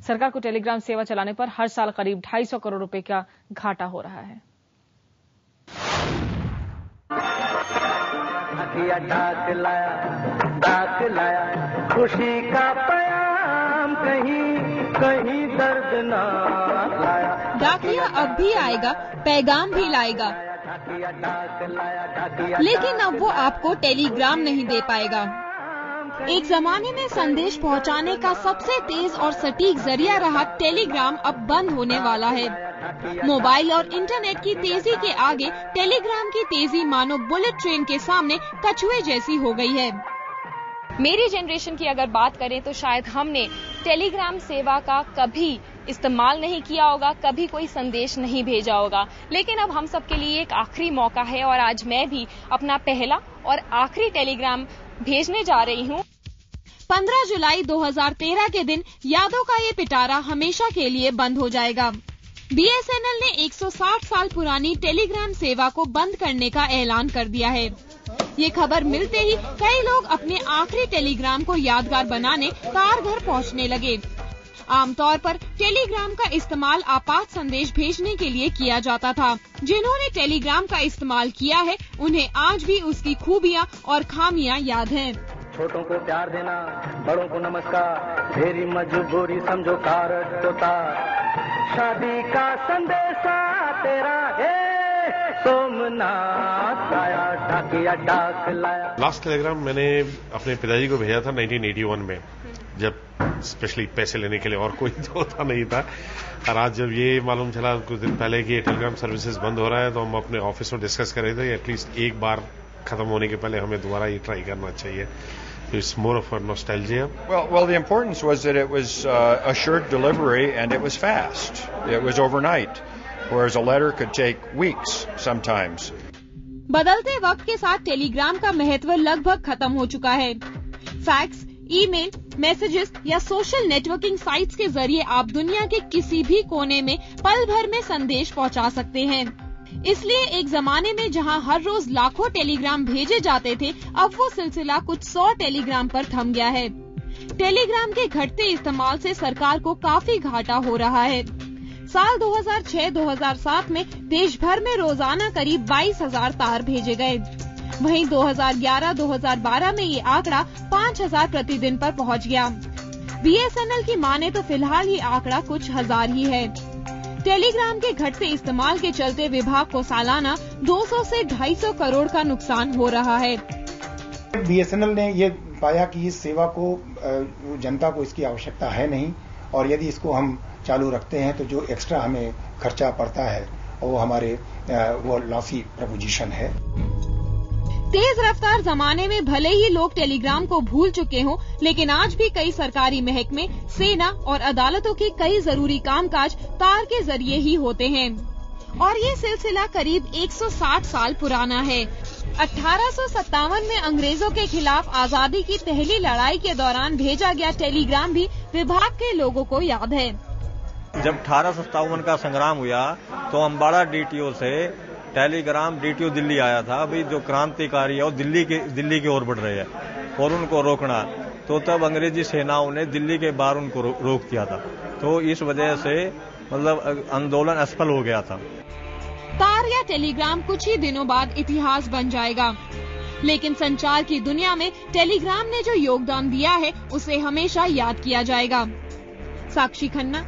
सरकार को टेलीग्राम सेवा चलाने पर हर साल करीब 250 करोड़ रुपए का घाटा हो रहा है। डाक लाया खुशी का पैगाम, कहीं दर्द ना लाया। डाकिया अब भी आएगा, पैगाम भी लाएगा, लेकिन अब वो आपको टेलीग्राम नहीं दे पाएगा। एक जमाने में संदेश पहुंचाने का सबसे तेज और सटीक जरिया रहा टेलीग्राम अब बंद होने वाला है। मोबाइल और इंटरनेट की तेजी के आगे टेलीग्राम की तेजी मानो बुलेट ट्रेन के सामने कछुए जैसी हो गई है। मेरी जनरेशन की अगर बात करें तो शायद हमने टेलीग्राम सेवा का कभी इस्तेमाल नहीं किया होगा, कभी कोई संदेश नहीं भेजा होगा, लेकिन अब हम सबके लिए एक आखिरी मौका है और आज मैं भी अपना पहला और आखिरी टेलीग्राम भेजने जा रही हूँ। 15 जुलाई 2013 के दिन यादों का ये पिटारा हमेशा के लिए बंद हो जाएगा। BSNL ने 160 साल पुरानी टेलीग्राम सेवा को बंद करने का ऐलान कर दिया है। ये खबर मिलते ही कई लोग अपने आखिरी टेलीग्राम को यादगार बनाने कार घर पहुंचने लगे। आमतौर पर टेलीग्राम का इस्तेमाल आपात संदेश भेजने के लिए किया जाता था। जिन्होंने टेलीग्राम का इस्तेमाल किया है उन्हें आज भी उसकी खूबियां और खामियां याद हैं। छोटों को प्यार देना, बड़ों को नमस्कार, तेरी मजबूरी समझो कारक होता, शादी का संदेशा तेरा है सोमनाथ आया, डाकिया डाक लाया। लास्ट टेलीग्राम मैंने अपने पिताजी को भेजा था 1981 में, जब स्पेशली पैसे लेने के लिए, और कोई होता नहीं था। और आज जब ये मालूम चला कुछ दिन पहले कि ये टेलीग्राम सर्विसेज बंद हो रहा है, तो हम अपने ऑफिस में डिस्कस कर रहे थे एटलीस्ट एक बार खत्म होने के पहले हमें दोबारा ये ट्राई करना चाहिए। It's more of a nostalgia. Well, the importance was that it was assured delivery and it was fast. It was overnight, whereas a letter could take weeks sometimes. बदलते वक्त के साथ टेलीग्राम का महत्व लगभग खत्म हो चुका है। फैक्स, ईमेल, मैसेजेस या सोशल नेटवर्किंग साइट्स के जरिए आप दुनिया के किसी भी कोने में पल भर में संदेश पहुंचा सकते हैं। इसलिए एक जमाने में जहां हर रोज लाखों टेलीग्राम भेजे जाते थे, अब वो सिलसिला कुछ 100 टेलीग्राम पर थम गया है। टेलीग्राम के घटते इस्तेमाल से सरकार को काफी घाटा हो रहा है। साल 2006-2007 में देश भर में रोजाना करीब 22,000 तार भेजे गए। वहीं 2011-2012 में ये आंकड़ा 5,000 प्रतिदिन पर पहुंच गया। BSNL की माने तो फिलहाल ये आंकड़ा कुछ हजार ही है। टेलीग्राम के घटते इस्तेमाल के चलते विभाग को सालाना 200 से 250 करोड़ का नुकसान हो रहा है। BSNL ने ये पाया कि इस सेवा को जनता को इसकी आवश्यकता है नहीं, और यदि इसको हम चालू रखते हैं तो जो एक्स्ट्रा हमें खर्चा पड़ता है वो हमारे वो लॉसी प्रपोजिशन है। तेज रफ्तार जमाने में भले ही लोग टेलीग्राम को भूल चुके हों, लेकिन आज भी कई सरकारी महकमे, सेना और अदालतों के कई जरूरी कामकाज तार के जरिए ही होते हैं। और ये सिलसिला करीब 160 साल पुराना है। 1857 में अंग्रेजों के खिलाफ आजादी की पहली लड़ाई के दौरान भेजा गया टेलीग्राम भी विभाग के लोगों को याद है। जब 1857 का संग्राम हुआ तो अम्बाड़ा DTO से टेलीग्राम DTO दिल्ली आया था, अभी जो क्रांतिकारी है वो दिल्ली की ओर बढ़ रहे हैं और उनको रोकना, तो तब अंग्रेजी सेनाओं ने दिल्ली के बाहर उनको रोक दिया था। तो इस वजह से मतलब आंदोलन असफल हो गया था। तार या टेलीग्राम कुछ ही दिनों बाद इतिहास बन जाएगा, लेकिन संचार की दुनिया में टेलीग्राम ने जो योगदान दिया है उसे हमेशा याद किया जाएगा। साक्षी खन्ना।